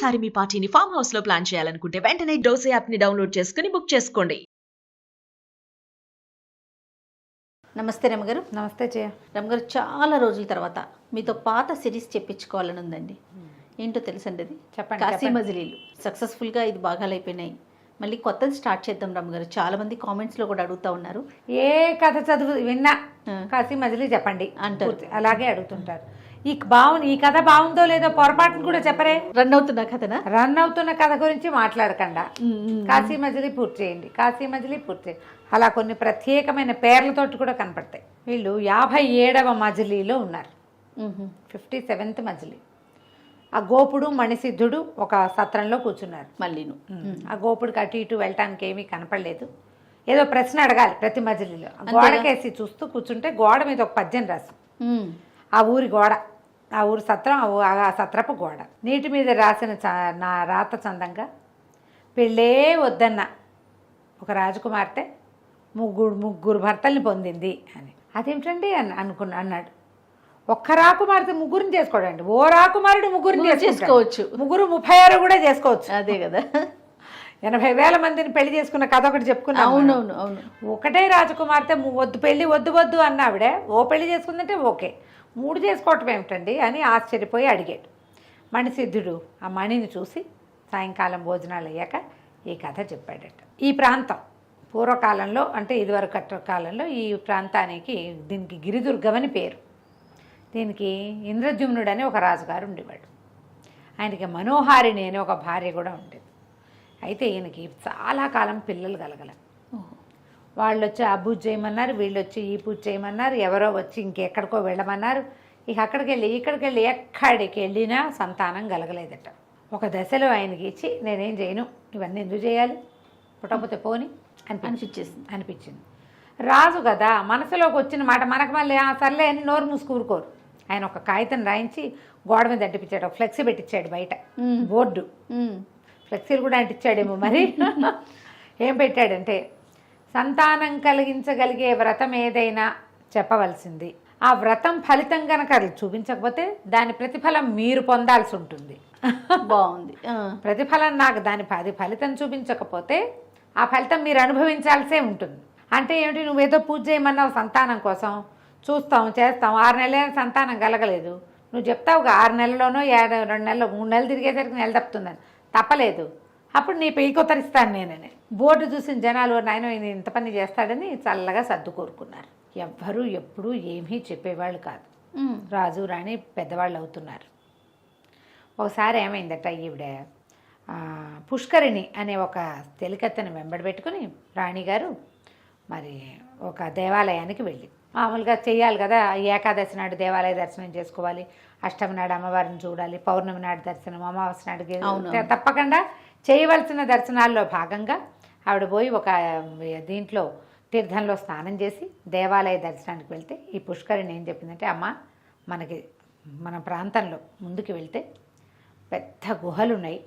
ఒకేసారి మీ పార్టీని farm house లో ప్లాన్ చేయాలనుకుంటే వెంటనే డోసే యాప్ ని డౌన్లోడ్ చేసుకుని బుక్ చేసుకోండి. నమస్తే రమగారు. నమస్తే జయ. రమగారు, చాలా రోజుల తర్వాత మీతో పాత సిరీస్ చెప్పించుకోవాలని ఉందండి. ఏంటో తెలుసండి అది? చెప్పండి. కాశీ మజిలీలు సక్సెస్ఫుల్గా 5 భాగాలు అయిపోయినాయి. మళ్ళీ కొత్తది స్టార్ట్ చేద్దాం రమగారు. చాలా మంది కామెంట్స్లో కూడా అడుగుతూ ఉన్నారు, ఏ కథ చదువు విన్నా కాశీ మజిలీ చెప్పండి అంటారు. అలాగే అడుగుతుంటారు. ఈ కథ బాగుందో లేదో పొరపాటును కూడా చెప్పరే. రన్ అవుతున్న కథనా? రన్ అవుతున్న కథ గురించి మాట్లాడకుండా కాశీ మజిలీ పూర్తి చేయండి, కాశీ మజిలీ పూర్తి చేయండి. అలా కొన్ని ప్రత్యేకమైన పేర్లతోటి కూడా కనపడతాయి. వీళ్ళు 57వ మజిలీలో ఉన్నారు, 57th మజిలీ. ఆ గోపుడు మణిసిద్ధుడు ఒక సత్రంలో కూర్చున్నారు. మళ్ళీను ఆ గోపుడికి అటు ఇటు వెళ్ళటానికి ఏమీ కనపడలేదు. ఏదో ప్రశ్న అడగాలి ప్రతి మజిలీలో. గోడకేసి చూస్తూ కూర్చుంటే గోడ మీద ఒక పద్యం రాసి, ఆ ఊరి గోడ, ఆ ఊరి సత్రం, ఆ సత్రపు గోడ నీటి మీద రాసిన నా రాత చందంగా పెళ్ళే వద్దన్న ఒక రాజకుమార్తె ముగ్గురు భర్తల్ని పొందింది అని. అదేమిటండి అన్నాడు. ఒక్క రాకుమార్తె ముగ్గురిని చేసుకోడండి, ఓ రాకుమారుడు ముగ్గురిని చేసుకోవచ్చు, ముగ్గురు 36 కూడా చేసుకోవచ్చు. అదే కదా, 80,000 మందిని పెళ్లి చేసుకున్న కథ ఒకటి చెప్పుకున్నా. అవునవును అవును. ఒకటే రాజకుమార్తె పెళ్లి వద్దు అన్న ఆవిడ ఓ పెళ్లి చేసుకుందంటే ఓకే, 3 చేసుకోవటం ఏమిటండి అని ఆశ్చర్యపోయి అడిగాడు. మణిసిద్ధుడు ఆ మణిని చూసి సాయంకాలం భోజనాలు అయ్యాక ఈ కథ చెప్పాడట. ఈ ప్రాంతం పూర్వకాలంలో, అంటే ఇదివరకు కాలంలో ఈ ప్రాంతానికి, దీనికి గిరిదుర్గమని పేరు. దీనికి ఇంద్రద్యుమ్నుడు అని ఒక రాజుగారు ఉండేవాడు. ఆయనకి మనోహారిణి అని ఒక భార్య కూడా ఉండేది. అయితే ఈయనకి చాలా కాలం పిల్లలు కలగల. వాళ్ళు వచ్చి ఆ పూజ చేయమన్నారు, వీళ్ళు వచ్చి ఈ పూజ చేయమన్నారు, ఎవరో వచ్చి ఇంకెక్కడికో వెళ్ళమన్నారు. ఇక అక్కడికి ఎక్కడికి వెళ్ళినా సంతానం కలగలేదట. ఒక దశలో ఆయనకి ఇచ్చి, నేనేం చేయను, ఇవన్నీ ఎందుకు చేయాలి, పుట్టకపోతే పోని అనిపించింది. రాజు కదా, మనసులోకి వచ్చిన మాట మనకు మళ్ళీ సర్లే అని నోరు మూసుకూరుకోరు. ఆయన ఒక కాగితం రాయించి గోడ మీద అంటిపించాడు, ఒక ఫ్లెక్సీ పెట్టించాడు బయట, బోర్డు. ఫ్లెక్సీలు కూడా అంటించాడేమో మరి. ఏం పెట్టాడంటే, సంతానం కలిగించగలిగే వ్రతం ఏదైనా చెప్పవలసింది, ఆ వ్రతం ఫలితం కనుక చూపించకపోతే దాని ప్రతిఫలం మీరు పొందాల్సి ఉంటుంది. బాగుంది. ప్రతిఫలం నాకు అది ఫలితం చూపించకపోతే ఆ ఫలితం మీరు అనుభవించాల్సే ఉంటుంది. అంటే ఏమిటి, నువ్వేదో పూజ చేయమన్నావు సంతానం కోసం, చూస్తాం చేస్తాం, 6 నెలలైనా సంతానం కలగలేదు, నువ్వు చెప్తావుగా 6 నెలల్లోనో 2 నెలలు 3 నెలలు తిరిగేసరికి నెల తప్పుతుందని, తప్పలేదు, అప్పుడు నీ పెయ్యి కొత్తరిస్తాను నేనని. బోర్డు చూసిన జనాలు నాయన ఈయన ఇంత పని చేస్తాడని చల్లగా సర్దు కోరుకున్నారు. ఎవ్వరూ ఎప్పుడూ ఏమీ చెప్పేవాళ్ళు కాదు. రాజు రాణి పెద్దవాళ్ళు అవుతున్నారు. ఒకసారి ఏమైందట, ఈవిడ పుష్కరిణి అనే ఒక తెలికత్తెను వెంబడి పెట్టుకుని రాణిగారు మరి ఒక దేవాలయానికి వెళ్ళి, మామూలుగా చెయ్యాలి కదా, ఏకాదశి నాడు దేవాలయ దర్శనం చేసుకోవాలి, అష్టమి నాడు అమ్మవారిని చూడాలి, పౌర్ణమి నాడు దర్శనం, అమావాస్య నాడు తప్పకుండా చేయవలసిన దర్శనాల్లో భాగంగా ఆవిడ పోయి ఒక దీంట్లో తీర్థంలో స్నానం చేసి దేవాలయ దర్శనానికి వెళ్తే, ఈ పుష్కరిణి ఏం చెప్పిందంటే, అమ్మ మన ప్రాంతంలో ముందుకు వెళ్తే పెద్ద గుహలు ఉన్నాయి,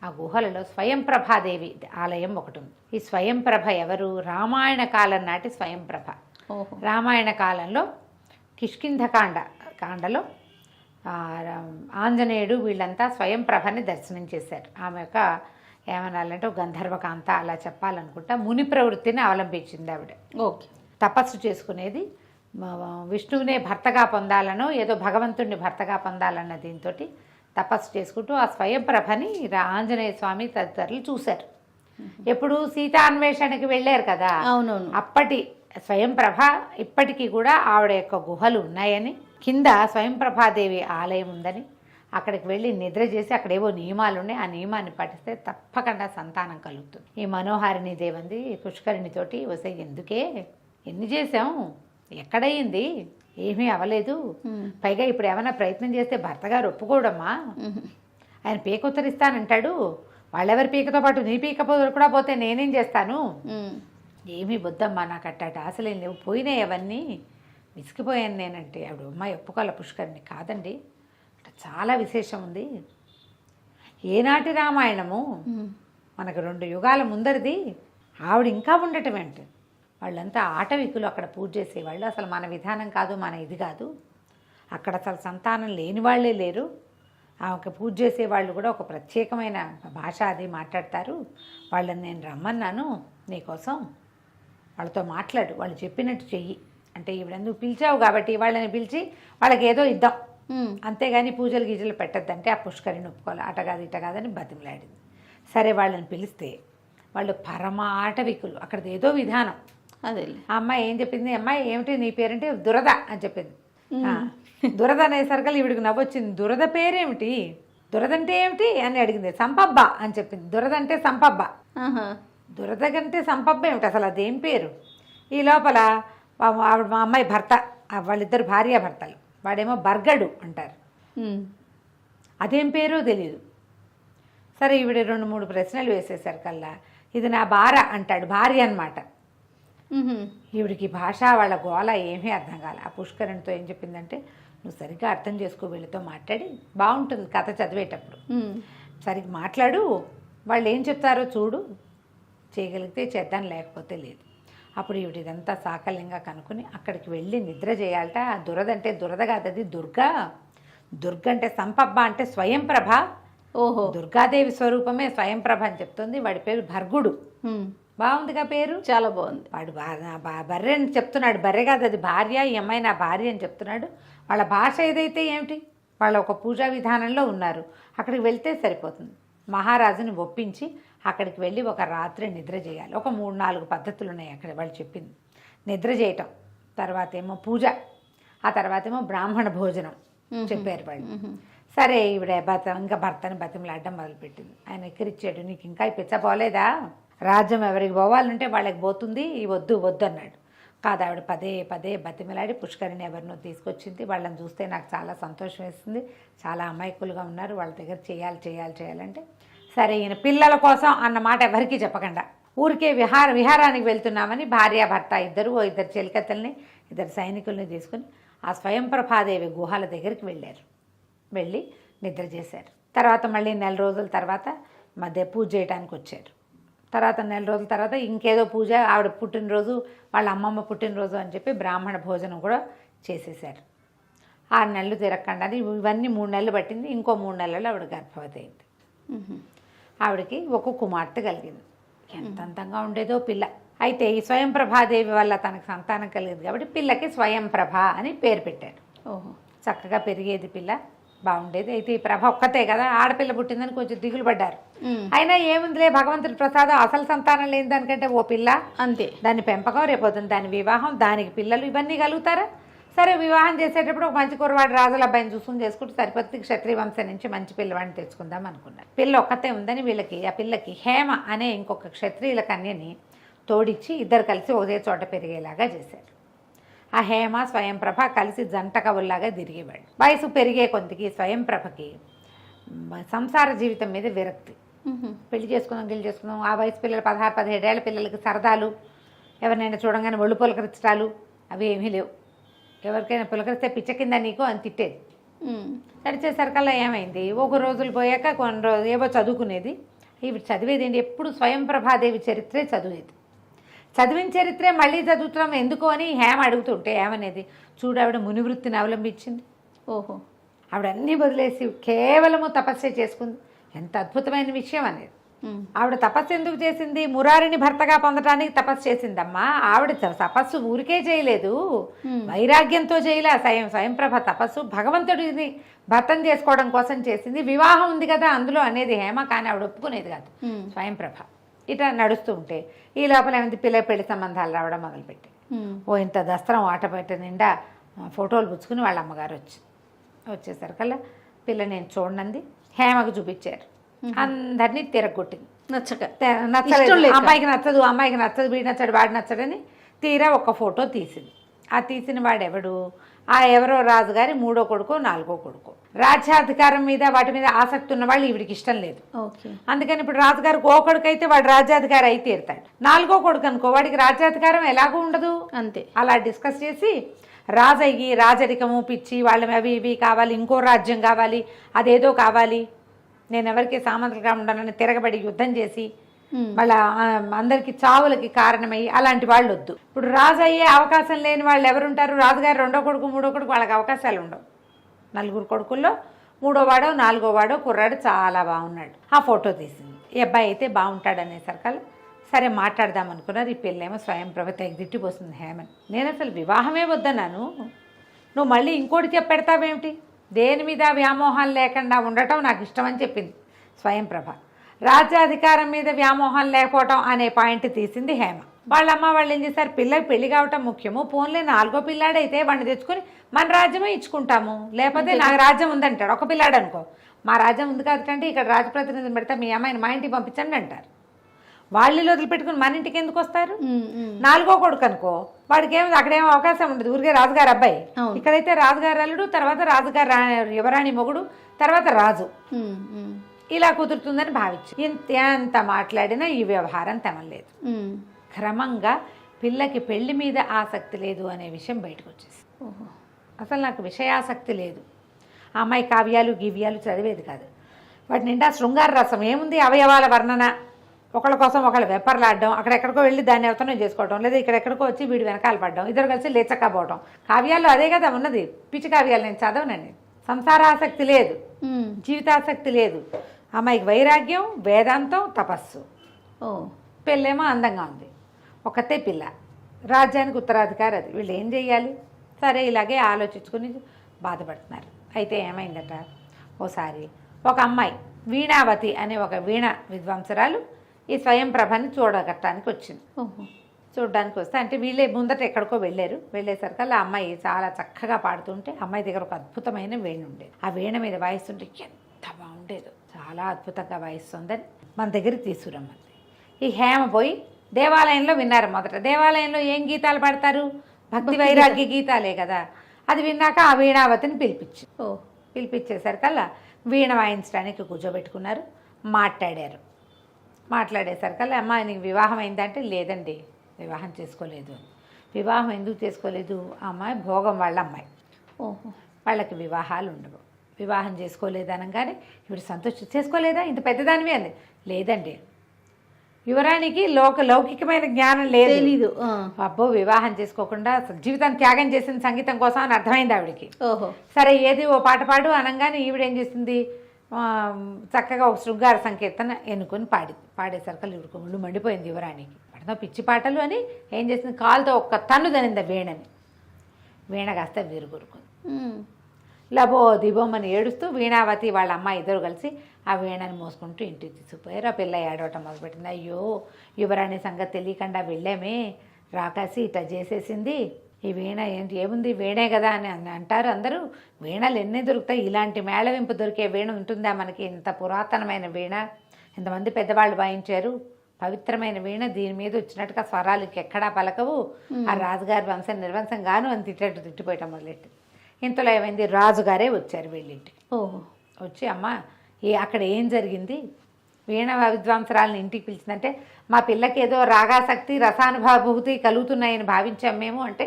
ఆ గుహలలో స్వయంప్రభాదేవి ఆలయం ఒకటి ఉంది. ఈ స్వయంప్రభ ఎవరు, రామాయణ కాలం నాటి స్వయంప్రభ. రామాయణ కాలంలో కిష్కింధకాండలో ఆంజనేయుడు వీళ్ళంతా స్వయంప్రభని దర్శనం చేశారు. ఆమె యొక్క ఏమనాలంటే గంధర్వకాంత అలా చెప్పాలనుకుంటా, ముని ప్రవృత్తిని అవలంబించింది ఆవిడ. ఓకే. తపస్సు చేసుకునేది, విష్ణువునే భర్తగా పొందాలనో ఏదో భగవంతుడిని భర్తగా పొందాలన్న దీంతో తపస్సు చేసుకుంటూ ఆ స్వయంప్రభని ఆంజనేయ స్వామి తదితరులు చూశారు. ఎప్పుడు సీతాన్వేషణకి వెళ్ళారు కదా, అవునవును, అప్పటి స్వయంప్రభ ఇప్పటికీ కూడా ఆవిడ యొక్క గుహలు ఉన్నాయని, కింద స్వయంప్రభాదేవి ఆలయం ఉందని, అక్కడికి వెళ్ళి నిద్ర చేసి అక్కడేవో నియమాలు ఉన్నాయి, ఆ నియమాన్ని పాటిస్తే తప్పకుండా సంతానం కలుగుతుంది. ఈ మనోహారిణి దేవంది పుష్కరిణితోటి వసే ఎందుకే, ఎన్ని చేసాం, ఎక్కడయ్యింది, ఏమీ అవ్వలేదు, పైగా ఇప్పుడు ఏమైనా ప్రయత్నం చేస్తే భర్తగారు ఒప్పుకోవడమ్మా, ఆయన పీక ఉత్తరిస్తానంటాడు, వాళ్ళెవరి పీకతో పాటు నీ పీక కూడా పోతే నేనేం చేస్తాను, ఏమీ వద్దమ్మా, నాకు అట్టాట అసలు లేవు, పోయినాయి అవన్నీ, విసిగిపోయాను నేనంటే. ఆవిడ అమ్మాయి ఒప్పుకోవాలి పుష్కరిణి, కాదండి చాలా విశేషం ఉంది, ఏనాటి రామాయణము, మనకు 2 యుగాల ముందరిది, ఆవిడ ఇంకా ఉండటం ఏంటి, వాళ్ళంతా ఆటవికులు, అక్కడ పూజ చేసేవాళ్ళు, అసలు మన విధానం కాదు, మన ఇది కాదు, అక్కడ అసలు సంతానం లేని వాళ్ళే లేరు, ఆమెకు పూజ చేసే వాళ్ళు కూడా ఒక ప్రత్యేకమైన భాష అది మాట్లాడతారు. వాళ్ళని నేను రమ్మన్నాను నీకోసం, వాళ్ళతో మాట్లాడు, వాళ్ళు చెప్పినట్టు చెయ్యి అంటే ఇవిడెందుకు పిలిచావు కాబట్టి వాళ్ళని పిలిచి వాళ్ళకి ఏదో ఇద్దాం, అంతేగాని పూజలు గీజలు పెట్టద్దంటే ఆ పుష్కరిని ఒప్పుకోవాలి. అట కాదు ఇట కాదని బతిమలాడింది. సరే వాళ్ళని పిలిస్తే వాళ్ళు పరమ ఆటవికులు, అక్కడిది ఏదో విధానం. అదే ఆ అమ్మాయి ఏం చెప్పింది, అమ్మాయి ఏమిటి నీ పేరంటే దురద అని చెప్పింది. దురద అనేసరికి ఈవిడికి నవ్వొచ్చింది. దురద పేరేమిటి, దురద అంటే ఏమిటి అని అడిగింది. సంపబ్బ అని చెప్పింది. దురద అంటే సంపబ్బ, దురద కంటే సంపబ్బ ఏమిటి అసలు, అదేం పేరు? ఈ లోపల ఆవిడ మా అమ్మాయి భర్త, వాళ్ళిద్దరు భార్యాభర్తలు, వాడేమో బర్గడు అంటారు, అదేం పేరో తెలియదు. సరే ఈవిడ 2-3 ప్రశ్నలు వేసేసరికల్లా ఇది నా భార అంటాడు, భార్య అనమాట. ఈవిడికి భాష వాళ్ళ గోల ఏమీ అర్థం కాలే. ఆ పుష్కరునితో ఏం చెప్పిందంటే, నువ్వు సరిగ్గా అర్థం చేసుకో, వీళ్ళతో మాట్లాడి బాగుంటుంది కథ చదివేటప్పుడు, సరిగ్గా మాట్లాడు, వాళ్ళు ఏం చెప్తారో చూడు, చేయగలిగితే చేద్దాం లేకపోతే లేదు. అప్పుడు ఈవిడిదంతా సాకల్యంగా కనుక్కుని అక్కడికి వెళ్ళి నిద్ర చేయాలట. దురద అంటే దురద కాదది దుర్గా, దుర్గ అంటే సంపబ్బ అంటే స్వయంప్రభ. ఓహో, దుర్గాదేవి స్వరూపమే స్వయంప్రభ అని చెప్తుంది. వాడి పేరు భర్గుడు. బాగుందిగా పేరు, చాలా బాగుంది. వాడు బర్రె అని చెప్తున్నాడు, బర్రె కాదు అది భార్య, ఈ అమ్మాయి నా భార్య అని చెప్తున్నాడు. వాళ్ళ భాష ఏదైతే ఏమిటి, వాళ్ళ ఒక పూజా విధానంలో ఉన్నారు. అక్కడికి వెళ్తే సరిపోతుంది. మహారాజుని ఒప్పించి అక్కడికి వెళ్ళి ఒక రాత్రి నిద్ర చేయాలి. ఒక 3-4 పద్ధతులు ఉన్నాయి అక్కడ వాళ్ళు చెప్పింది. నిద్ర చేయటం, తర్వాత ఏమో పూజ, ఆ తర్వాత ఏమో బ్రాహ్మణ భోజనం చెప్పారు వాళ్ళు. సరే ఈవిడ ఇంకా భర్తని బతిమలాడడం మొదలుపెట్టింది. ఆయన ఎక్కిరిచ్చాడు, నీకు ఇంకా పిచ్చపోలేదా, రాజ్యం ఎవరికి పోవాలంటే వాళ్ళకి పోతుంది, వద్దు వద్దు అన్నాడు. కాదు, ఆవిడ పదే పదే బతిమలాడి పుష్కరిని ఎవరినో తీసుకొచ్చింది. వాళ్ళని చూస్తే నాకు చాలా సంతోషం వేస్తుంది, చాలా అమాయకులుగా ఉన్నారు, వాళ్ళ దగ్గర చేయాలంటే సరే ఈయన పిల్లల కోసం అన్న మాట ఎవరికీ చెప్పకుండా ఊరికే విహారానికి వెళ్తున్నామని భార్యాభర్త ఇద్దరు చెలికత్తల్ని 2 సైనికుల్ని తీసుకుని ఆ స్వయంప్రభాదేవి గుహాల దగ్గరికి వెళ్ళారు. వెళ్ళి నిద్ర చేశారు. తర్వాత మళ్ళీ 4 రోజుల తర్వాత మధ్య పూజ చేయడానికి వచ్చారు. తర్వాత 4 రోజుల తర్వాత ఇంకేదో పూజ, ఆవిడ పుట్టినరోజు, వాళ్ళ అమ్మమ్మ పుట్టినరోజు అని చెప్పి బ్రాహ్మణ భోజనం కూడా చేసేసారు. 6 నెలలు తిరగకుండా ఇవన్నీ 3 నెలలు పట్టింది. ఇంకో 3 నెలల్లో ఆవిడ గర్భవతి అయింది. ఆవిడకి ఒక కుమార్తె కలిగింది. ఎంత అందంగా ఉండేదో పిల్ల. అయితే ఈ స్వయంప్రభాదేవి వల్ల తనకు సంతానం కలిగింది కాబట్టి పిల్లకి స్వయంప్రభ అని పేరు పెట్టారు. ఓహో, చక్కగా పెరిగేది పిల్ల, బాగుండేది. అయితే ఈ ప్రభ ఒక్కతే కదా, ఆడపిల్ల పుట్టిందని కొంచెం దిగులు పడ్డారు. అయినా ఏముందిలే, భగవంతుడి ప్రసాదం, అసలు సంతానం లేని దానికంటే ఓ పిల్ల అంతే, దాని పెంపకం, రేపొద్దున దాని వివాహం, దానికి పిల్లలు, ఇవన్నీ కలుగుతారా? సరే వివాహం చేసేటప్పుడు ఒక మంచి కుర్రవాడు రాజుల అబ్బాయిని చూసుకుని చేసుకుంటూ సరిపోతుంది, క్షత్రియ వంశం నుంచి మంచి పిల్లవాడిని తెచ్చుకుందాం అనుకున్నారు. పిల్ల ఒక్కతే ఉందని వీళ్ళకి ఆ పిల్లకి హేమ అనే ఇంకొక క్షత్రియుల కన్యని తోడిచ్చి ఇద్దరు కలిసి ఒకే చోట పెరిగేలాగా చేశారు. ఆ హేమ స్వయంప్రభ కలిసి జంట కవుల్లాగా తిరిగేవాళ్ళు. వయసు పెరిగే కొంతకి స్వయంప్రభకి సంసార జీవితం మీద విరక్తి. పెళ్లి చేసుకుందాం, ఆ వయసు పిల్లలు 16-17 ఏళ్ల పిల్లలకి సరదాలు, ఎవరినైనా చూడంగానే ఒళ్ళు పులకరించడాలు అవి ఏమీ లేవు. ఎవరికైనా పులకరిస్తే పిచ్చ కింద నీకు అని తిట్టేది. నడిచేసరికల్లా ఏమైంది, ఒక రోజులు పోయాక కొన్ని రోజులు ఏవో చదువుకునేది. ఇవి చదివేది ఏంటి, ఎప్పుడు స్వయంప్రభాదేవి చరిత్రే చదివేది. చదివిన చరిత్రే మళ్ళీ చదువుతున్నాం ఎందుకు అని హేమ అడుగుతుంటే ఏమనేది, చూడు ఆవిడ మునివృత్తిని అవలంబించింది. ఓహో, ఆవిడ అన్నీ వదిలేసి కేవలము తపస్సే చేసుకుంది. ఎంత అద్భుతమైన విషయం అనేది. ఆవిడ తపస్సు ఎందుకు చేసింది, మురారిని భర్తగా పొందడానికి తపస్సు చేసిందమ్మా. ఆవిడ తపస్సు ఊరికే చేయలేదు, వైరాగ్యంతో చేయలే. స్వయంప్రభ తపస్సు భగవంతుడిని భర్తను చేసుకోవడం కోసం చేసింది. వివాహం ఉంది కదా అందులో అనేది హేమ, కానీ ఆవిడ ఒప్పుకునేది కాదు స్వయంప్రభ. ఇట్లా నడుస్తూ ఉంటే ఈ లోపల ఏమైంది, పెళ్లి సంబంధాలు రావడం మొదలుపెట్టాయి. ఇంత దస్త్రం ఆటపెట్ట నిండా ఫోటోలు పుచ్చుకుని వాళ్ళ అమ్మగారు వచ్చేసరికల్లా పిల్ల నేను చూడండి హేమకు చూపించారు. అందరినీ తిరగొట్టింది. నచ్చలేదు, అమ్మాయికి నచ్చదు, వీడు నచ్చాడు, వాడు నచ్చడని తీరా ఒక ఫోటో తీసింది. ఆ తీసిన వాడెవడు, ఆ ఎవరో రాజుగారి 3వ కొడుకో 4వ కొడుకో. రాజ్యాధికారం మీద వాటి మీద ఆసక్తి ఉన్న వాళ్ళు ఈవిడికి ఇష్టం లేదు. అందుకని ఇప్పుడు రాజుగారికి ఓ కొడుకు అయితే వాడు రాజ్యాధికారి అయితే తీరుతాడు. 4వ కొడుకు అనుకో, వాడికి రాజ్యాధికారం ఎలాగూ ఉండదు. అంతే, అలా డిస్కస్ చేసి రాజయ్యి రాజరికము పిచ్చి, వాళ్ళని అవి ఇవి కావాలి, ఇంకో రాజ్యం కావాలి, అదేదో కావాలి, నేను ఎవరికి సామంతులుగా ఉండాలని తిరగబడి యుద్ధం చేసి వాళ్ళ అందరికి చావులకి కారణమయ్యి అలాంటి వాళ్ళు వద్దు. ఇప్పుడు రాజు అయ్యే అవకాశం లేని వాళ్ళు ఎవరుంటారు, రాజుగారు 2వ కొడుకు 3వ కొడుకు, వాళ్ళకి అవకాశాలు ఉండవు. 4 కొడుకుల్లో 3వ వాడో 4వ వాడో కుర్రాడు చాలా బాగున్నాడు. ఆ ఫోటో తీసింది. ఈ అబ్బాయి అయితే బాగుంటాడు అనేసరికల్లా సరే మాట్లాడదాం అనుకున్నారు. ఈ పెళ్ళేమో స్వయంప్రభ తెగదిట్టిపోతుంది హేమని. నేను అసలు వివాహమే వద్దన్నాను, నువ్వు మళ్ళీ ఇంకోటి చెప్పెడతావేమిటి, దేని మీద వ్యామోహం లేకుండా ఉండటం నాకు ఇష్టం అని చెప్పింది స్వయంప్రభ. రాజ్యాధికారం మీద వ్యామోహం లేకపోవటం అనే పాయింట్ తీసింది హేమ. వాళ్ళమ్మ వాళ్ళు ఏం చేశారు, పిల్లకి పెళ్లి కావటం ముఖ్యము, పోన్లే 4గో పిల్లాడైతే వాడిని తెచ్చుకొని మన రాజ్యమే ఇచ్చుకుంటాము, లేకపోతే నాకు రాజ్యం ఉందంటాడు. ఒక పిల్లాడు అనుకో, మా రాజ్యం ఉంది కాదంటే ఇక్కడ రాజప్రతినిధిని పెడితే మీ అమ్మాయిని మా ఇంటికి పంపించండి అంటారు. వాళ్ళు వదిలిపెట్టుకుని మన ఇంటికి ఎందుకు వస్తారు? 4గో కొడుకు అనుకో, వాడికి ఏమో అక్కడేమో అవకాశం ఉండదు, ఊరికే రాజుగారు అబ్బాయి. ఇక్కడైతే రాజుగారు అల్లుడు, తర్వాత రాజుగారు యువరాణి మొగుడు, తర్వాత రాజు, ఇలా కుదురుతుందని భావించి ఎంత మాట్లాడినా ఈ వ్యవహారం తెమలేదు. క్రమంగా పిల్లకి పెళ్లి మీద ఆసక్తి లేదు అనే విషయం బయటకు వచ్చేసి, అసలు నాకు విషయాసక్తి లేదు. ఆ అమ్మాయి కావ్యాలు గివ్యాలు చదివేది కాదు, వాటి నిండా శృంగార రసం ఏముంది, అవయవాల వర్ణన, ఒకళ్ళ కోసం ఒకళ్ళు వెప్పర్లాడడం, అక్కడెక్కడికో వెళ్ళి దాన్ని అవతనం చేసుకోవడం, లేదా ఇక్కడెక్కడికో వచ్చి వీడి వెనకాల పడడం, ఇద్దరు కలిసి లేచక్కపోవడం. కావ్యాల్లో అదే కదా ఉన్నది, పిచ్చి కావ్యాలు నేను చదవనండి. సంసారాసక్తి లేదు, జీవితాసక్తి లేదు. అమ్మాయికి వైరాగ్యం, వేదాంతం, తపస్సు. పెళ్ళేమో అందంగా ఉంది, ఒకతే పిల్ల, రాజ్యానికి ఉత్తరాధికారి అది. వీళ్ళు ఏం చెయ్యాలి? సరే ఇలాగే ఆలోచించుకుని బాధపడుతున్నారు. అయితే ఏమైందట, ఓసారి ఒక అమ్మాయి వీణావతి అనే ఒక వీణ విద్వాంసరాలు ఈ స్వయంప్రభని చూడగట్టడానికి వచ్చింది. చూడడానికి వస్తే అంటే వీళ్ళే ముందట ఎక్కడికో వెళ్ళేసరికల్లా ఆ అమ్మాయి చాలా చక్కగా పాడుతుంటే, అమ్మాయి దగ్గర ఒక అద్భుతమైన వీణ ఉండేది. ఆ వీణ మీద వాయిస్తుంటే ఎంత బాగుండేదో, చాలా అద్భుతంగా వాయిస్తుందని మన దగ్గరికి తీసుకురమ్మంది. ఈ హేమ పోయి దేవాలయంలో విన్నారు. మొదట దేవాలయంలో ఏం గీతాలు పాడతారు, భక్తి వైరాగ్య గీతాలే కదా. అది విన్నాక ఆ వీణావతిని పిలిపించేసరికల్లా వీణ వాయించడానికి కూర్చోబెట్టుకున్నారు. మాట్లాడేసరికల్లా అమ్మ నీకు వివాహం అయిందంటే, లేదండి వివాహం చేసుకోలేదు. వివాహం ఎందుకు చేసుకోలేదు? అమ్మాయి భోగం వాళ్ళ అమ్మాయి, వాళ్ళకి వివాహాలు ఉండవు, వివాహం చేసుకోలేదు అనగానే ఇప్పుడు చేసుకోలేదా, ఇంత పెద్దదానివి అంది. లేదండి, యువరానికి లౌకికమైన జ్ఞానం లేదు, అబ్బో వివాహం చేసుకోకుండా జీవితాన్ని త్యాగం చేసిన సంగీతం కోసం అని అర్థమైంది ఆవిడికి. సరే ఏది ఓ పాట పాడు అనగానే ఈవిడేం చేసింది, చక్కగా ఒక శృంగార సంకీర్తన ఎన్నుకొని పాడేసరికి ఈవిడికి ఒళ్ళు మండిపోయింది యువరానికి. పడతాం పిచ్చి పాటలు అని ఏం చేసింది, కాలుతో ఒక్క తన్ను దనింది వీణని. వీణ కాస్త విరుగురుకుంది. లబో దిబోమని ఏడుస్తూ వీణావతి వాళ్ళ అమ్మ ఇద్దరు కలిసి ఆ వీణని మోసుకుంటూ ఇంటికి తీసుకుపోయారు. ఆ పిల్ల ఏడవటం మొదలుపెట్టింది. అయ్యో యువరాణి సంగతి తెలియకుండా వెళ్ళామే, రాకాసి ఇట్లా చేసేసింది, ఈ వీణ ఏముంది వీణే కదా అని అంటారు అందరూ. వీణలు ఎన్ని దొరుకుతాయి, ఇలాంటి మేళవింపు దొరికే వీణ ఉంటుందా మనకి, ఇంత పురాతనమైన వీణ, ఇంతమంది పెద్దవాళ్ళు వాయించారు, పవిత్రమైన వీణ, దీని మీద వచ్చినట్టుగా స్వరాలకి ఎక్కడా పలకవు, ఆ రాజుగారి వంశం నిర్వంశం గాను అని తిట్టిపోయటం మొదలెట్టి. ఇంతలో ఏమైంది, రాజుగారే వచ్చారు వీళ్ళింటికి. వచ్చి అమ్మ అక్కడ ఏం జరిగింది, వీణ విద్వాంసరాలను ఇంటికి పిలిచిందంటే, మా పిల్లకి ఏదో రాగాసక్తి రసానుభూతి కలుగుతున్నాయని భావించాం మేము. అంటే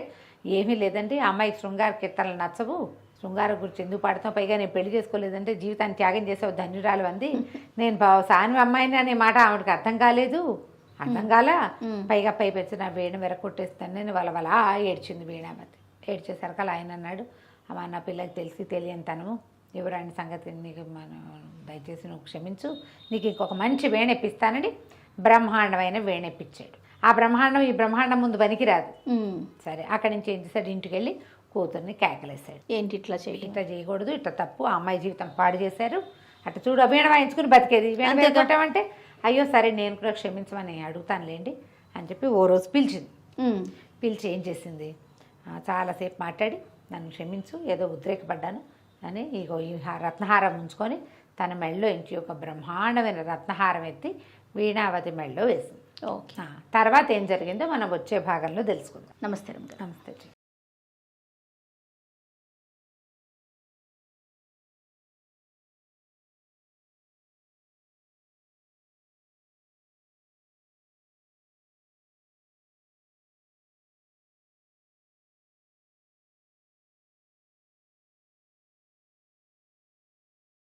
ఏమీ లేదండి, అమ్మాయికి శృంగార కీర్తనలు నచ్చవు, శృంగారం గురించి ఎందుకు పాడతాం, పైగా నేను పెళ్లి చేసుకోలేదంటే జీవితాన్ని త్యాగం చేసావు ధన్యురాలు అంది. నేను సాని అమ్మాయిని అనే మాట ఆవిడకి అర్థం కాల, పైగా పైపెచ్చి నా వీణ వెరకొట్టేస్తాను నేను వాళ్ళ ఏడ్చింది వీణామతి. ఏడ్చేసరికి ఆయన అన్నాడు, అమ్మ నా పిల్లకి తెలియని తనము, యువరాణి సంగతి నీకు దయచేసి నువ్వు క్షమించు, నీకు ఇంకొక మంచి వీణ ఇప్పిస్తానని బ్రహ్మాండమైన వీణ ఇప్పించాడు. ఆ బ్రహ్మాండం ఈ బ్రహ్మాండం ముందు పనికిరాదు. సరే అక్కడి నుంచి ఏం చేశాడు, ఇంటికి వెళ్ళి కూతుర్ని కేకలేశాడు. ఏంటి ఇట్లా చేయకూడదు, ఇట్లా తప్పు, ఆ అమ్మాయి జీవితం పాడు చేశారు, అట్లా చూడు వీణ వాయించుకుని బతికేది, వీణ కొట్టామంటే అయ్యో సరే నేను కూడా క్షమించమని అడుగుతానులేండి అని చెప్పి ఓ రోజు పిలిచి ఏం చేసింది, చాలాసేపు మాట్లాడి నన్ను క్షమించు, ఏదో ఉద్రేకపడ్డాను అని ఇగో ఈ రత్నహారం ఉంచుకొని తన మెళ్ళో ఇంటి ఒక బ్రహ్మాండమైన రత్నహారం ఎత్తి వీణావతి మెళ్ళో వేసింది. తర్వాత ఏం జరిగిందో మనం వచ్చే భాగంలో తెలుసుకుందాం. నమస్తే. నమస్తే.